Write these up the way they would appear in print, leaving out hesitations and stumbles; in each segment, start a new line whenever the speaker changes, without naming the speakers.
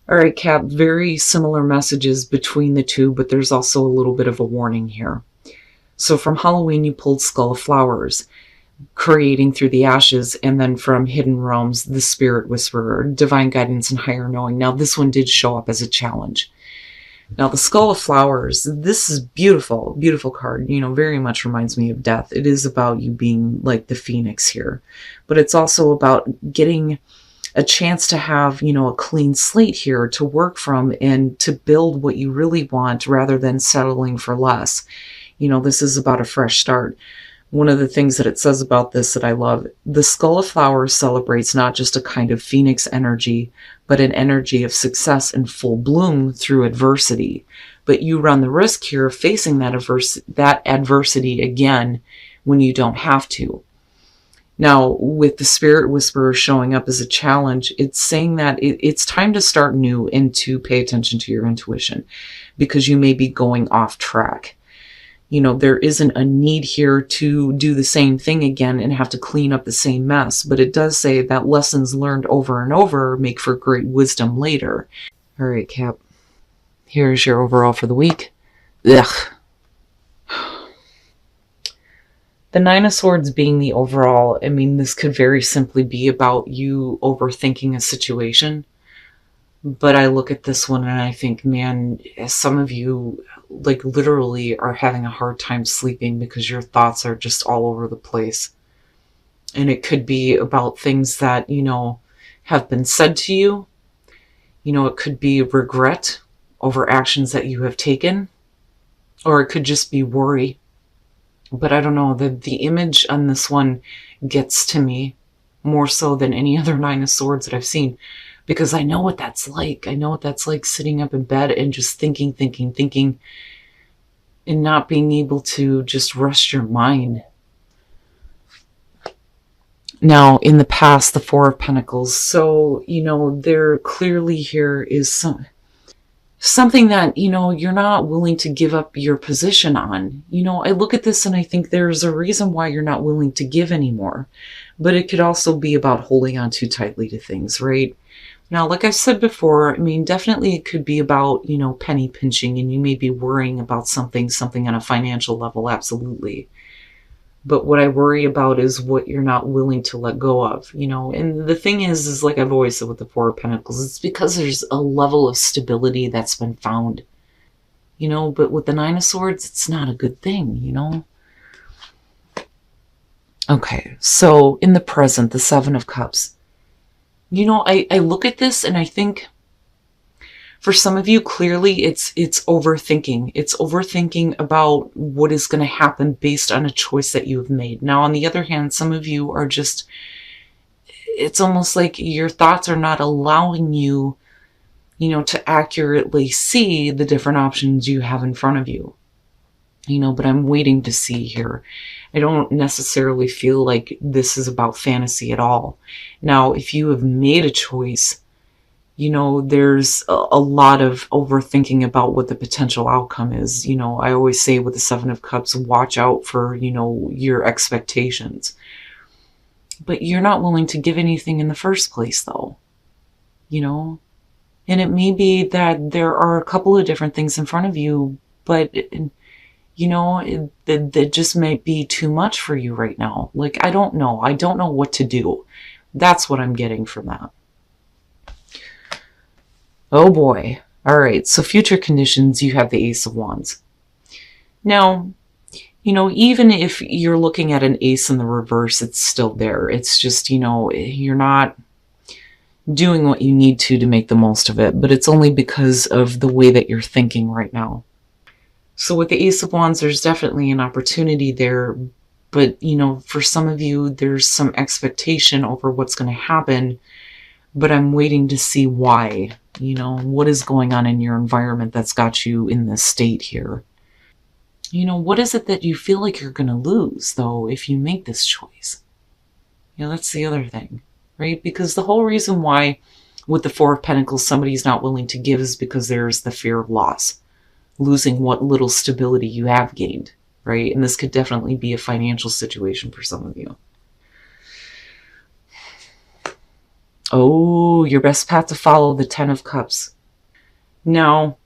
All right, Cap, very similar messages between the two, but there's also a little bit of a warning here. So from Halloween, you pulled Skull of Flowers, creating through the ashes, and then from Hidden Realms, the Spirit Whisperer, Divine Guidance and Higher Knowing. Now, this one did show up as a challenge. Now, the Skull of Flowers, this is beautiful, beautiful card. Very much reminds me of death. It is about you being like the phoenix here. But it's also about getting a chance to have, a clean slate here to work from and to build what you really want rather than settling for less. This is about a fresh start. One of the things that it says about this that I love, the Skull of Flowers celebrates not just a kind of phoenix energy, but an energy of success and full bloom through adversity. But you run the risk here of facing that adversity again when you don't have to. Now, with the Spirit Whisperer showing up as a challenge, it's saying that it's time to start new and to pay attention to your intuition because you may be going off track. There isn't a need here to do the same thing again and have to clean up the same mess, but it does say that lessons learned over and over make for great wisdom later. All right, Cap, here's your overall for the week. Ugh. The Nine of Swords being the overall, this could very simply be about you overthinking a situation. But I look at this one and I think, man, some of you literally are having a hard time sleeping because your thoughts are just all over the place. And it could be about things that, have been said to you. It could be regret over actions that you have taken, or it could just be worry. But I don't know, the image on this one gets to me more so than any other Nine of Swords that I've seen. Because I know what that's like. I know what that's like sitting up in bed and just thinking, and not being able to just rest your mind. Now, in the past, the Four of Pentacles. So, there clearly here is something that, you're not willing to give up your position on. I look at this and I think there's a reason why you're not willing to give anymore. But it could also be about holding on too tightly to things, right? Now, like I've said before, definitely it could be about, penny pinching, and you may be worrying about something on a financial level, absolutely. But what I worry about is what you're not willing to let go of, and the thing is like I've always said with the Four of Pentacles, it's because there's a level of stability that's been found, but with the Nine of Swords, it's not a good thing, Okay, so in the present, the Seven of Cups. I look at this and I think for some of you, clearly it's overthinking. It's overthinking about what is going to happen based on a choice that you have made. Now, on the other hand, some of you are just, it's almost like your thoughts are not allowing you, to accurately see the different options you have in front of you. But I'm waiting to see here. I don't necessarily feel like this is about fantasy at all. Now, if you have made a choice, there's a lot of overthinking about what the potential outcome is. I always say with the Seven of Cups, watch out for, your expectations. But you're not willing to give anything in the first place, though. And it may be that there are a couple of different things in front of you, but that just might be too much for you right now. I don't know. I don't know what to do. That's what I'm getting from that. Oh boy. All right. So future conditions, you have the Ace of Wands. Now, even if you're looking at an ace in the reverse, it's still there. It's just, you're not doing what you need to make the most of it, but it's only because of the way that you're thinking right now. So with the Ace of Wands, there's definitely an opportunity there, but, for some of you, there's some expectation over what's going to happen, but I'm waiting to see why, what is going on in your environment that's got you in this state here. What is it that you feel like you're going to lose, though, if you make this choice? That's the other thing, right? Because the whole reason why with the Four of Pentacles, somebody's not willing to give is because there's the fear of loss. Losing what little stability you have gained, right? And this could definitely be a financial situation for some of you. Oh, your best path to follow, the Ten of Cups. Now,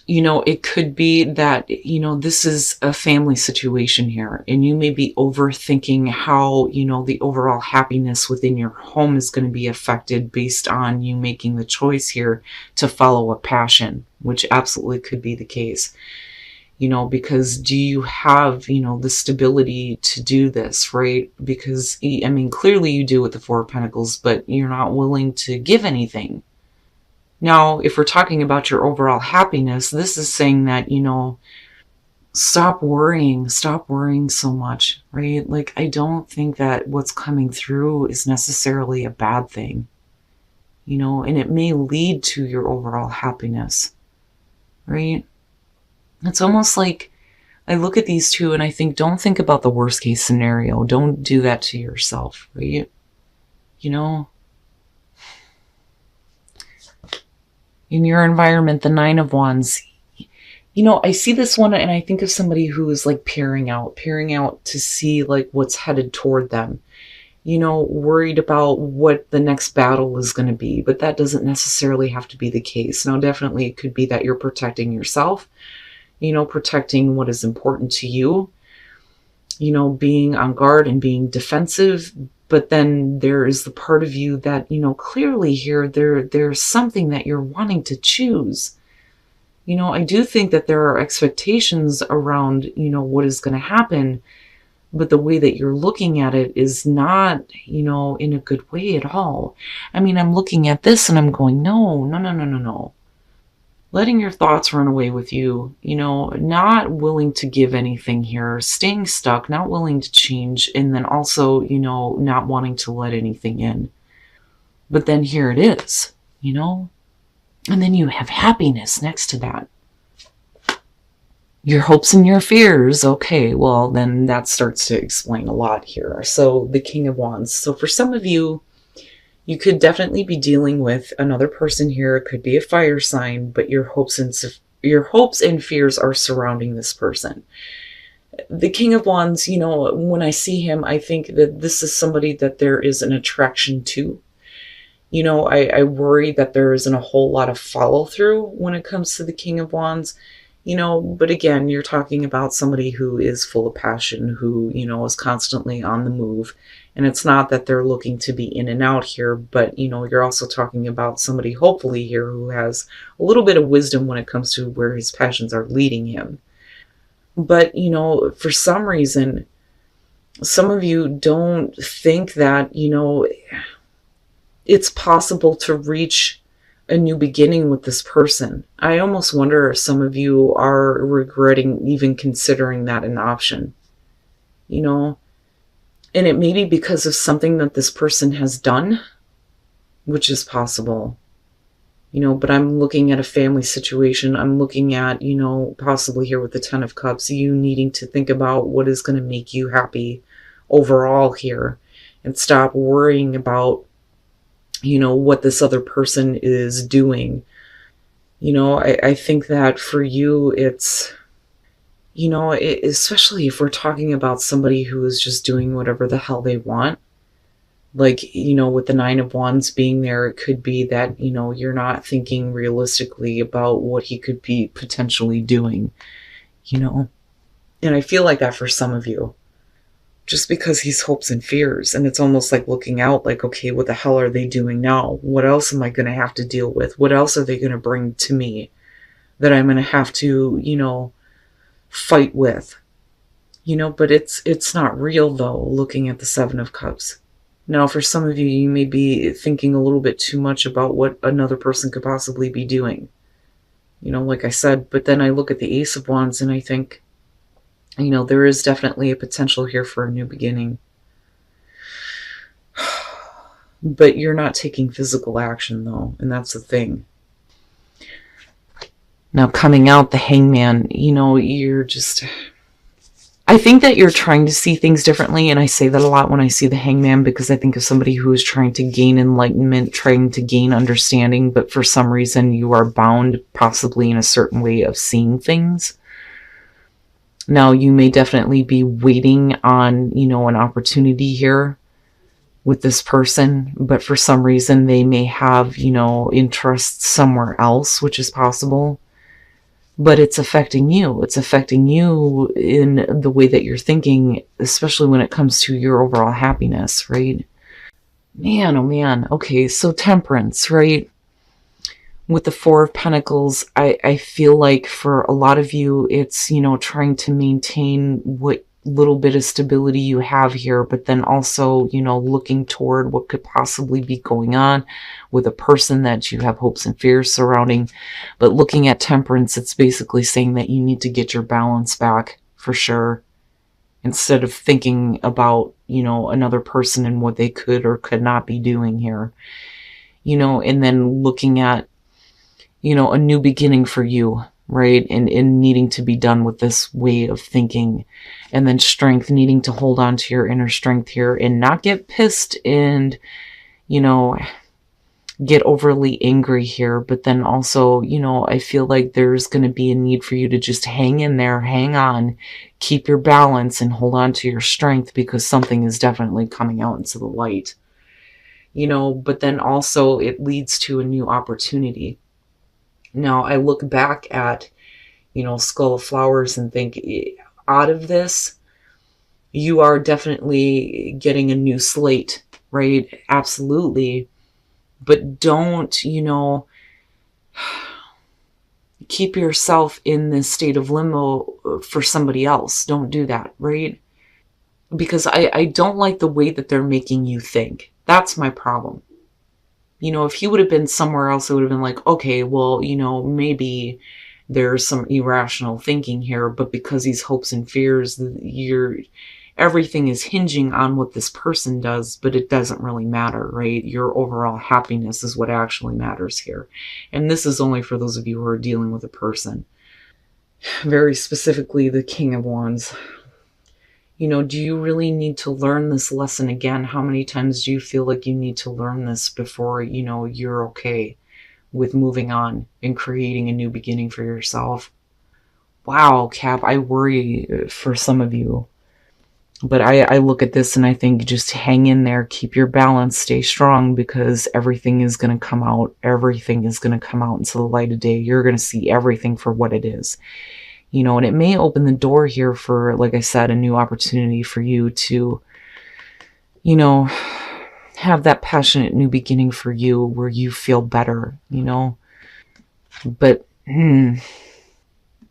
it could be that, this is a family situation here, and you may be overthinking how, the overall happiness within your home is going to be affected based on you making the choice here to follow a passion, which absolutely could be the case. Because do you have, the stability to do this, right? Because, I mean, clearly you do with the Four of Pentacles, but you're not willing to give anything. Now, if we're talking about your overall happiness, this is saying that, stop worrying so much, right? Like, I don't think that what's coming through is necessarily a bad thing, and it may lead to your overall happiness, right? It's almost like I look at these two and I think, don't think about the worst case scenario. Don't do that to yourself, right? In your environment, the Nine of Wands, I see this one and I think of somebody who is like peering out to see like what's headed toward them, worried about what the next battle is going to be, but that doesn't necessarily have to be the case. Now, definitely it could be that you're protecting yourself, protecting what is important to you, being on guard and being defensive. But then there is the part of you that, clearly here, there's something that you're wanting to choose. I do think that there are expectations around, what is going to happen, but the way that you're looking at it is not, in a good way at all. I mean, I'm looking at this and I'm going, no. Letting your thoughts run away with you, not willing to give anything here, staying stuck, not willing to change, and then also, not wanting to let anything in. But then here it is, and then you have happiness next to that. Your hopes and your fears. Okay, well, then that starts to explain a lot here. So the King of Wands. So for some of you, you could definitely be dealing with another person here. It could be a fire sign, but your hopes and fears are surrounding this person. The King of Wands, when I see him, I think that this is somebody that there is an attraction to. I worry that there isn't a whole lot of follow through when it comes to the King of Wands. But again, you're talking about somebody who is full of passion, who, is constantly on the move. And it's not that they're looking to be in and out here, but, you're also talking about somebody hopefully here who has a little bit of wisdom when it comes to where his passions are leading him. But, for some reason, some of you don't think that, it's possible to reach a new beginning with this person. I almost wonder if some of you are regretting even considering that an option, and it may be because of something that this person has done, which is possible, but I'm looking at a family situation. I'm looking at, possibly here with the Ten of Cups, you needing to think about what is going to make you happy overall here and stop worrying about, what this other person is doing. I think that for you, it's, especially if we're talking about somebody who is just doing whatever the hell they want, like, with the Nine of Wands being there, it could be that, you're not thinking realistically about what he could be potentially doing, and I feel like that for some of you, just because he's hopes and fears, and it's almost like looking out like, okay, what the hell are they doing now? What else am I going to have to deal with? What else are they going to bring to me that I'm going to have to, fight with, but it's not real though, looking at the Seven of Cups. Now, for some of you, you may be thinking a little bit too much about what another person could possibly be doing, like I said, but then I look at the Ace of Wands and I think, there is definitely a potential here for a new beginning, but you're not taking physical action though, and that's the thing. Now, coming out the Hangman, you're just, I think that you're trying to see things differently. And I say that a lot when I see the Hangman, because I think of somebody who is trying to gain enlightenment, trying to gain understanding. But for some reason, you are bound possibly in a certain way of seeing things. Now, you may definitely be waiting on, an opportunity here. with this person, but for some reason they may have, interests somewhere else, which is possible. But it's affecting you. It's affecting you in the way that you're thinking, especially when it comes to your overall happiness, right? Man, oh man. Okay, so temperance, right? With the Four of Pentacles, I feel like for a lot of you, it's, trying to maintain what little bit of stability you have here, but then also, looking toward what could possibly be going on with a person that you have hopes and fears surrounding. But looking at temperance, it's basically saying that you need to get your balance back for sure, instead of thinking about, another person and what they could or could not be doing here, and then looking at, a new beginning for you, right? And needing to be done with this way of thinking. And then strength, needing to hold on to your inner strength here and not get pissed and, get overly angry here. But then also, I feel like there's going to be a need for you to just hang in there, hang on, keep your balance and hold on to your strength, because something is definitely coming out into the light, but then also it leads to a new opportunity. Now, I look back at, Skull of Flowers and think, out of this, you are definitely getting a new slate, right? Absolutely. But don't, keep yourself in this state of limbo for somebody else. Don't do that, right? Because I don't like the way that they're making you think. That's my problem. If he would have been somewhere else, it would have been like, okay, well, maybe there's some irrational thinking here, but because he's hopes and fears, everything is hinging on what this person does, but it doesn't really matter, right? Your overall happiness is what actually matters here. And this is only for those of you who are dealing with a person. Very specifically, the King of Wands. Do you really need to learn this lesson again? How many times do you feel like you need to learn this before, you're okay with moving on and creating a new beginning for yourself? Wow, Cap, I worry for some of you. But I look at this and I think just hang in there, keep your balance, stay strong, because everything is going to come out. Everything is going to come out into the light of day. You're going to see everything for what it is. And it may open the door here for, like I said, a new opportunity for you to, have that passionate new beginning for you where you feel better, But, I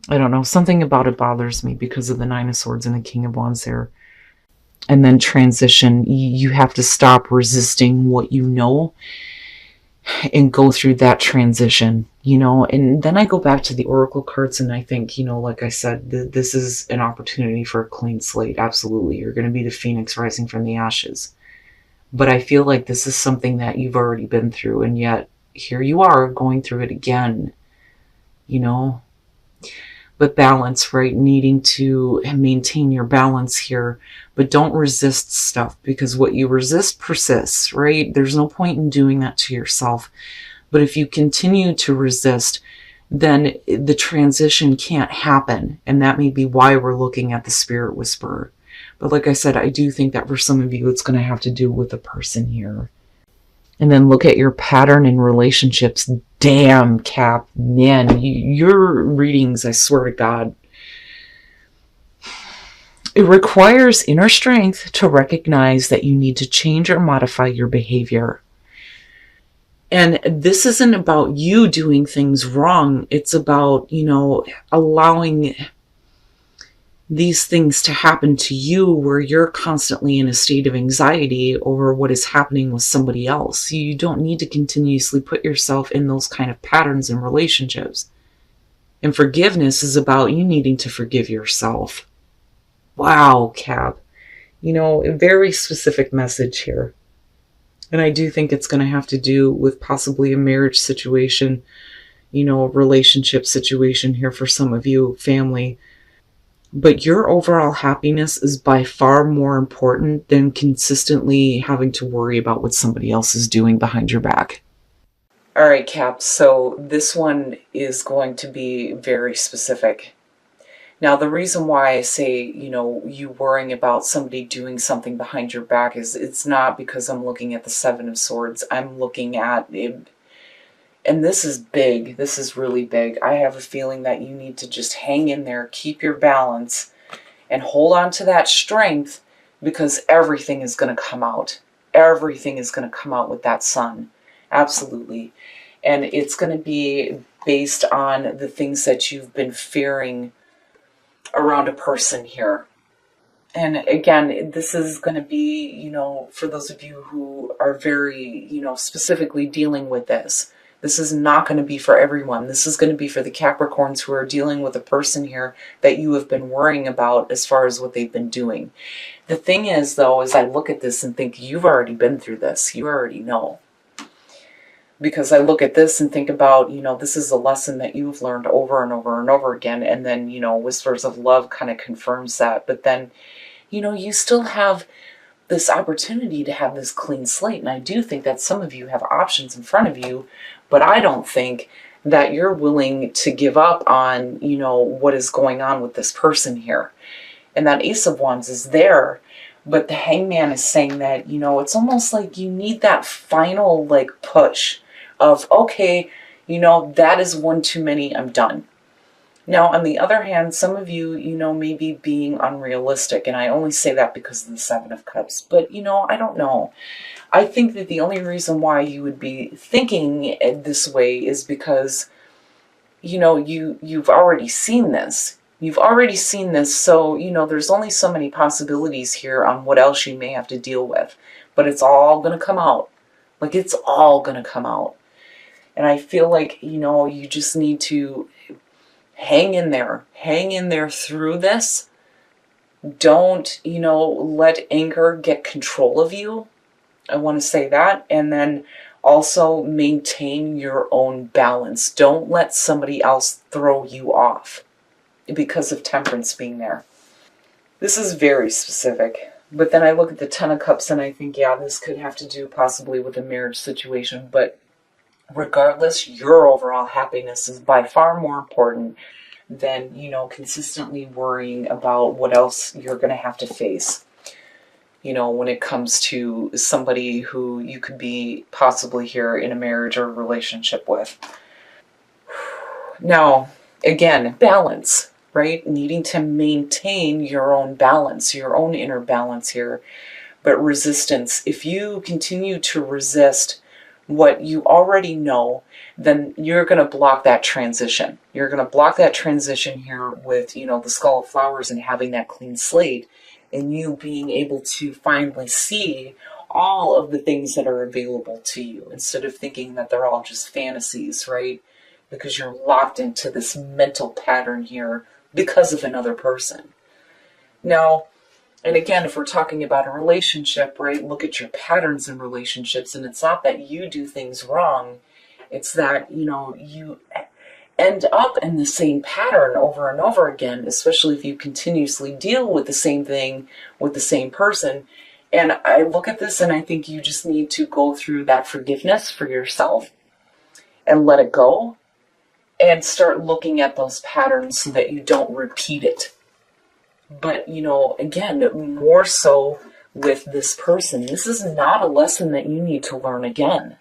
don't know. Something about it bothers me because of the Nine of Swords and the King of Wands there. And then transition. You have to stop resisting what you know and go through that transition, and then I go back to the oracle cards and I think, like I said, this is an opportunity for a clean slate. Absolutely. You're going to be the phoenix rising from the ashes. But I feel like this is something that you've already been through, and yet here you are going through it again, But balance, right? Needing to maintain your balance here, but don't resist stuff, because what you resist persists, right? There's no point in doing that to yourself. But if you continue to resist, then the transition can't happen. And that may be why we're looking at the Spirit Whisperer. But like I said, I do think that for some of you, it's going to have to do with a person here. And then look at your pattern in relationships. Damn, Cap, man, your readings, I swear to God. It requires inner strength to recognize that you need to change or modify your behavior. And this isn't about you doing things wrong. It's about, allowing these things to happen to you where you're constantly in a state of anxiety over what is happening with somebody else. You don't need to continuously put yourself in those kind of patterns in relationships. And forgiveness is about you needing to forgive yourself. Wow, Cap. A very specific message here. And I do think it's going to have to do with possibly a marriage situation, a relationship situation here for some of you, family. But your overall happiness is by far more important than consistently having to worry about what somebody else is doing behind your back. All right, Cap, so this one is going to be very specific. Now, the reason why I say, you worrying about somebody doing something behind your back is it's not because I'm looking at the Seven of Swords. I'm looking at it, and this is big. This is really big. I have a feeling that you need to just hang in there, keep your balance, and hold on to that strength, because everything is going to come out. Everything is going to come out with that sun. Absolutely. And it's going to be based on the things that you've been fearing around a person here. And again, this is going to be, for those of you who are very, specifically dealing with this. This is not going to be for everyone. This is going to be for the Capricorns who are dealing with a person here that you have been worrying about as far as what they've been doing. The thing is, though, is I look at this and think you've already been through this. You already know. Because I look at this and think about, this is a lesson that you've learned over and over and over again. And then, Whispers of Love kind of confirms that. But then, you still have this opportunity to have this clean slate. And I do think that some of you have options in front of you, but I don't think that you're willing to give up on, what is going on with this person here. And that Ace of Wands is there, but the Hangman is saying that, it's almost like you need that final, push of, okay, that is one too many, I'm done. Now, on the other hand, some of you, may be being unrealistic, and I only say that because of the Seven of Cups, but, I don't know. I think that the only reason why you would be thinking this way is because, you've already seen this. You've already seen this, so, there's only so many possibilities here on what else you may have to deal with, but it's all going to come out. It's all going to come out. And I feel like, you just need to hang in there through this. Don't, let anger get control of you. I want to say that. And then also maintain your own balance. Don't let somebody else throw you off because of Temperance being there. This is very specific. But then I look at the Ten of Cups and I think, yeah, this could have to do possibly with a marriage situation. But regardless, your overall happiness is by far more important than, consistently worrying about what else you're going to have to face, when it comes to somebody who you could be possibly here in a marriage or a relationship with. Now, again, balance, right? Needing to maintain your own balance, your own inner balance here. But resistance, if you continue to resist what you already know, then you're going to block that transition. You're going to block that transition here with, the Skull of Flowers and having that clean slate, and you being able to finally see all of the things that are available to you instead of thinking that they're all just fantasies, right? Because you're locked into this mental pattern here because of another person. Now, and again, if we're talking about a relationship, right, look at your patterns in relationships, and it's not that you do things wrong, it's that, you end up in the same pattern over and over again, especially if you continuously deal with the same thing with the same person. And I look at this and I think you just need to go through that forgiveness for yourself and let it go and start looking at those patterns so that you don't repeat it. But, again, more so with this person, this is not a lesson that you need to learn again.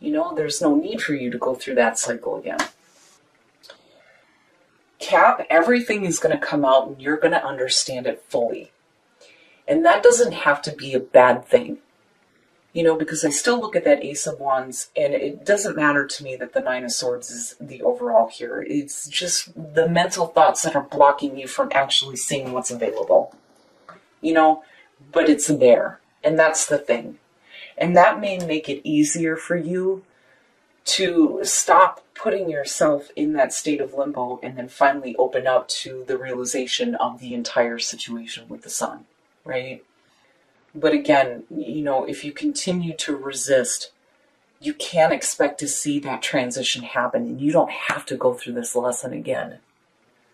There's no need for you to go through that cycle again. Cap, everything is going to come out and you're going to understand it fully. And that doesn't have to be a bad thing. Because I still look at that Ace of Wands, and it doesn't matter to me that the Nine of Swords is the overall here. It's just the mental thoughts that are blocking you from actually seeing what's available. But it's there. And that's the thing. And that may make it easier for you to stop putting yourself in that state of limbo and then finally open up to the realization of the entire situation with the sun, right? But again, if you continue to resist, you can't expect to see that transition happen, and you don't have to go through this lesson again.